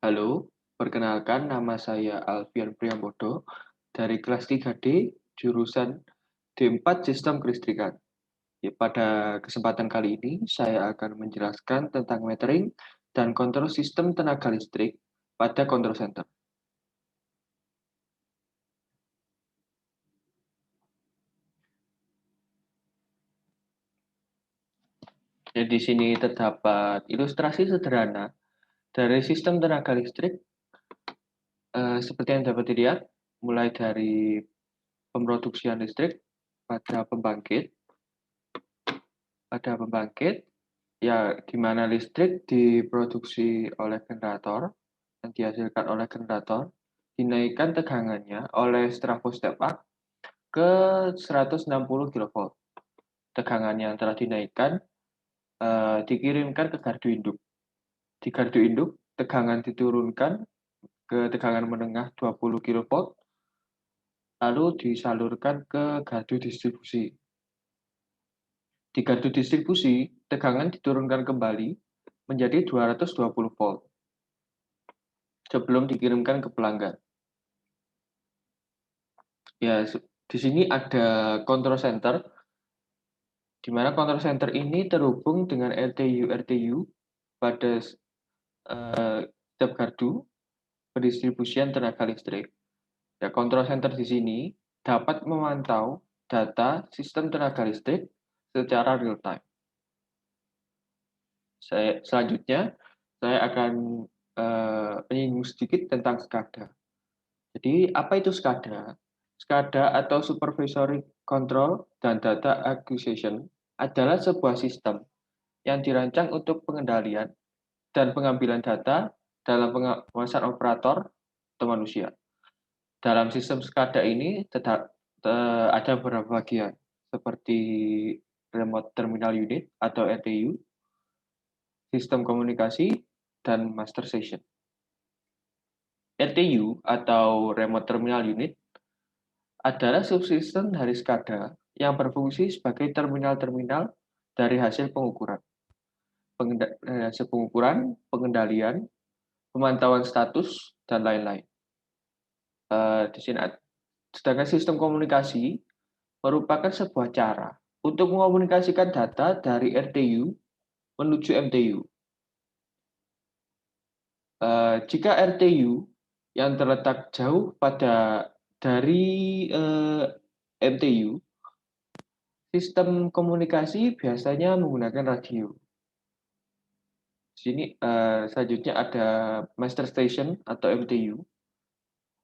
Halo, perkenalkan nama saya Alfian Priambodo dari kelas 3D jurusan D4 Sistem Kelistrikan. Ya, pada kesempatan kali ini saya akan menjelaskan tentang metering dan kontrol sistem tenaga listrik pada control center. Jadi di sini terdapat ilustrasi sederhana dari sistem tenaga listrik seperti yang dapat dilihat, mulai dari pemroduksian listrik pada pembangkit, ya, di mana listrik diproduksi oleh generator dan dihasilkan oleh generator, dinaikkan tegangannya oleh strafo step up ke 160 kV. Tegangan yang telah dinaikkan dikirimkan ke gardu induk. Di gardu induk, tegangan diturunkan ke tegangan menengah 20 kV, lalu disalurkan ke gardu distribusi. Di gardu distribusi, tegangan diturunkan kembali menjadi 220 volt sebelum dikirimkan ke pelanggan. Ya, di sini ada control center, di mana control center ini terhubung dengan RTU pada setiap gardu pendistribusian tenaga listrik. Ya, control center di sini dapat memantau data sistem tenaga listrik secara real time. Selanjutnya, saya akan menyinggung sedikit tentang SCADA. Jadi, apa itu SCADA? SCADA atau Supervisory Control dan Data Acquisition adalah sebuah sistem yang dirancang untuk pengendalian dan pengambilan data dalam pengawasan operator atau manusia. Dalam sistem SCADA ini ada beberapa bagian, seperti Remote Terminal Unit atau RTU, sistem komunikasi, dan master station. RTU atau Remote Terminal Unit adalah subsistem dari SCADA yang berfungsi sebagai terminal-terminal dari hasil pengukuran, pengendalian, pemantauan status, dan lain-lain. Di sini, sedangkan sistem komunikasi merupakan sebuah cara untuk mengomunikasikan data dari RTU menuju MTU. Jika RTU yang terletak jauh dari MTU, sistem komunikasi biasanya menggunakan radio. Di sini selanjutnya ada master station atau MTU.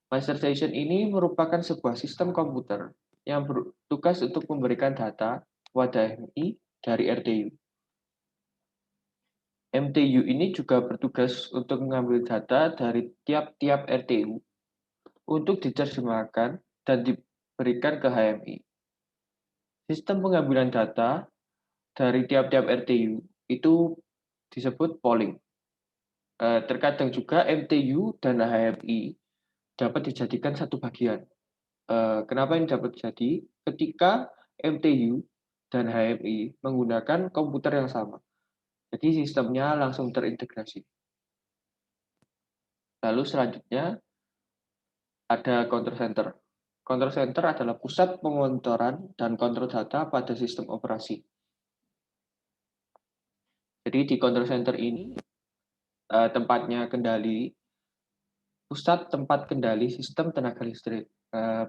Master station ini merupakan sebuah sistem komputer yang bertugas untuk memberikan data kepada MI dari RTU. MTU ini juga bertugas untuk mengambil data dari tiap-tiap RTU untuk diterjemahkan dan diberikan ke HMI. Sistem pengambilan data dari tiap-tiap RTU itu disebut polling. Terkadang juga MTU dan HMI dapat dijadikan satu bagian. Kenapa ini dapat terjadi? Ketika MTU dan HMI menggunakan komputer yang sama. Jadi sistemnya langsung terintegrasi. Lalu selanjutnya ada control center. Control center adalah pusat pengontoran dan kontrol data pada sistem operasi. Jadi di control center ini pusat tempat kendali sistem tenaga listrik.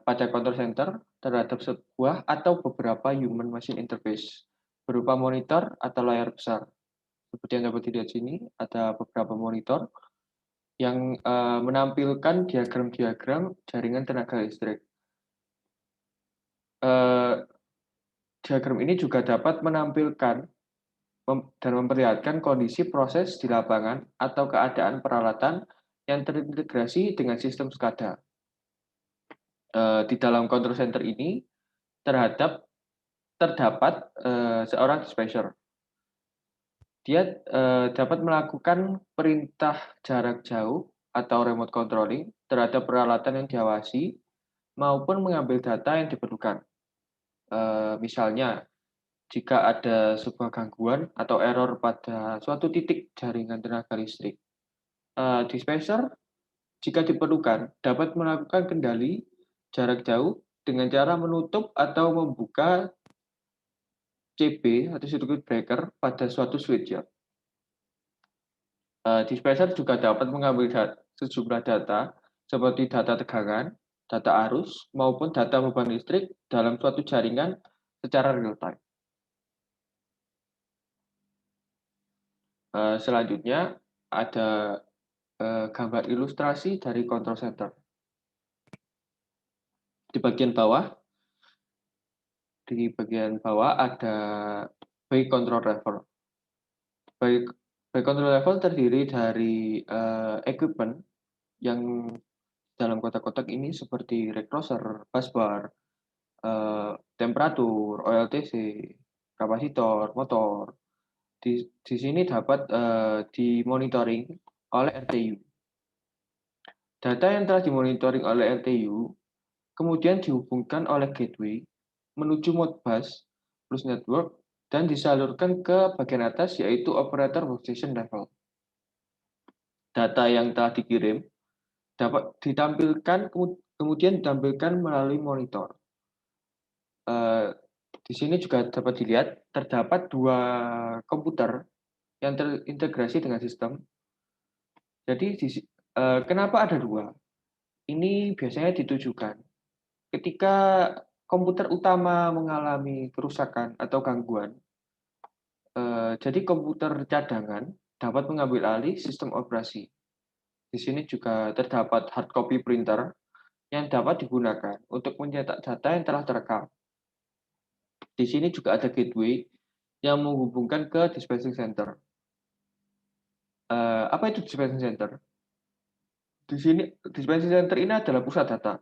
Pada control center terhadap sebuah atau beberapa human machine interface berupa monitor atau layar besar. Seperti yang dapat dilihat sini, ada beberapa monitor yang menampilkan diagram-diagram jaringan tenaga listrik. Diagram ini juga dapat menampilkan dan memperlihatkan kondisi proses di lapangan atau keadaan peralatan yang terintegrasi dengan sistem SCADA. Di dalam control center ini terdapat seorang dispatcher. Dia dapat melakukan perintah jarak jauh atau remote controlling terhadap peralatan yang diawasi maupun mengambil data yang diperlukan. Misalnya, jika ada sebuah gangguan atau error pada suatu titik jaringan tenaga listrik. Dispenser jika diperlukan dapat melakukan kendali jarak jauh dengan cara menutup atau membuka CB atau circuit breaker pada suatu switch ya. Dispenser juga dapat mengambil sejumlah data seperti data tegangan, data arus, maupun data beban listrik dalam suatu jaringan secara real time. Selanjutnya ada gambar ilustrasi dari control center. Di bagian bawah ada by control level. By control level terdiri dari equipment yang dalam kotak-kotak ini seperti rack crosser, busbar, temperatur, OLTC, kapasitor, motor. Di sini dapat dimonitoring oleh RTU. Data yang telah dimonitoring oleh RTU kemudian dihubungkan oleh gateway menuju Modbus plus network dan disalurkan ke bagian atas yaitu operator workstation level. Data yang telah dikirim dapat kemudian ditampilkan melalui monitor. Di sini juga dapat dilihat terdapat 2 komputer yang terintegrasi dengan sistem. Jadi kenapa ada 2? Ini biasanya ditujukan ketika komputer utama mengalami kerusakan atau gangguan, jadi komputer cadangan dapat mengambil alih sistem operasi. Di sini juga terdapat hard copy printer yang dapat digunakan untuk mencetak data yang telah terekam. Di sini juga ada gateway yang menghubungkan ke dispensing center. Apa itu dispensing center? Di sini dispensing center ini adalah pusat data.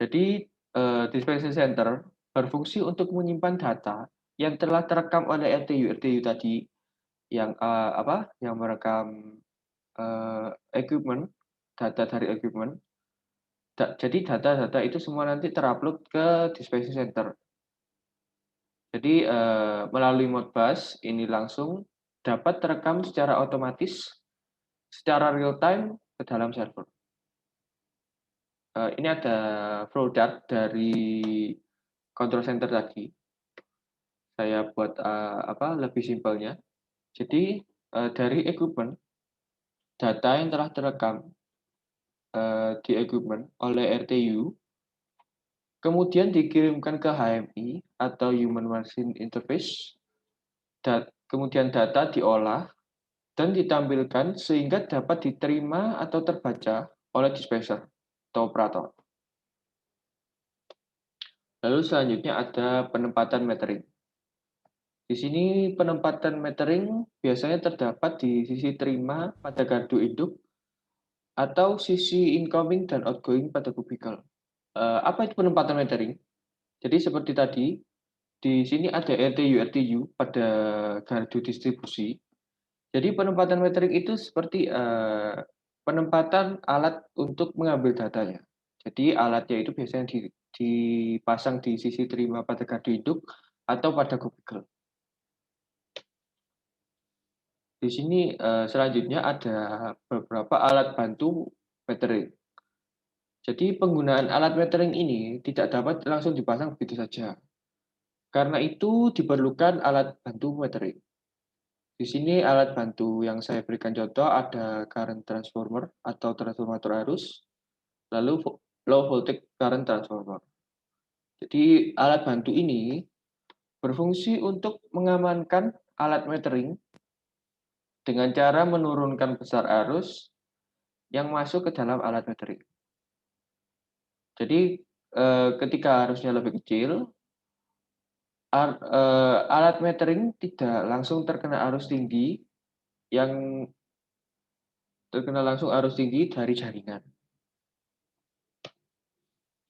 Jadi dispensing center berfungsi untuk menyimpan data yang telah terekam oleh RTU tadi yang yang merekam equipment, data dari equipment. Jadi data-data itu semua nanti terupload ke dispensing center. Jadi melalui Modbus ini langsung dapat terekam secara otomatis, secara real time ke dalam server. Ini ada flow chart dari control center tadi. Saya buat lebih simpelnya. Jadi dari equipment, data yang telah terekam di equipment oleh RTU, kemudian dikirimkan ke HMI atau Human Machine Interface, kemudian data diolah dan ditampilkan sehingga dapat diterima atau terbaca oleh dispenser atau operator. Lalu selanjutnya ada penempatan metering. Di sini penempatan metering biasanya terdapat di sisi terima pada gardu induk atau sisi incoming dan outgoing pada kubikel. Apa itu penempatan metering? Jadi seperti tadi, di sini ada RTU pada gardu distribusi. Jadi penempatan metering itu seperti penempatan alat untuk mengambil datanya. Jadi alatnya itu biasanya dipasang di sisi terima pada gardu induk atau pada kubikel. Di sini selanjutnya ada beberapa alat bantu metering. Jadi penggunaan alat metering ini tidak dapat langsung dipasang begitu saja. Karena itu diperlukan alat bantu metering. Di sini alat bantu yang saya berikan contoh ada current transformer atau transformator arus, lalu low voltage current transformer. Jadi alat bantu ini berfungsi untuk mengamankan alat metering dengan cara menurunkan besar arus yang masuk ke dalam alat metering. Jadi ketika arusnya lebih kecil, alat metering tidak langsung terkena arus tinggi dari jaringan.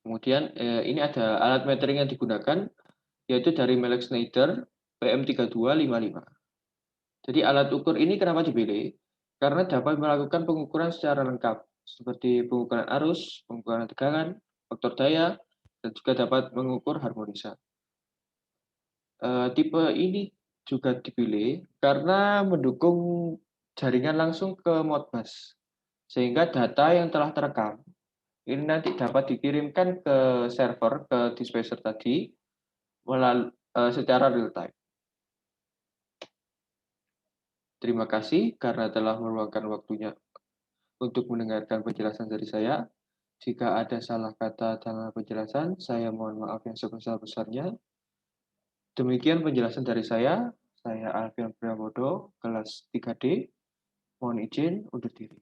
Kemudian ini ada alat metering yang digunakan yaitu dari merek Schneider PM3255. Jadi alat ukur ini kenapa dipilih? Karena dapat melakukan pengukuran secara lengkap seperti pengukuran arus, pengukuran tegangan, faktor daya, dan juga dapat mengukur harmonisa. Tipe ini juga dipilih karena mendukung jaringan langsung ke Modbus, sehingga data yang telah terekam ini nanti dapat dikirimkan ke server, ke dispenser tadi secara real time. Terima kasih karena telah meluangkan waktunya untuk mendengarkan penjelasan dari saya. Jika ada salah kata dalam penjelasan, saya mohon maaf yang sebesar-besarnya. Demikian penjelasan dari saya. Saya Alfian Priambodo, kelas 3D. Mohon izin undur diri.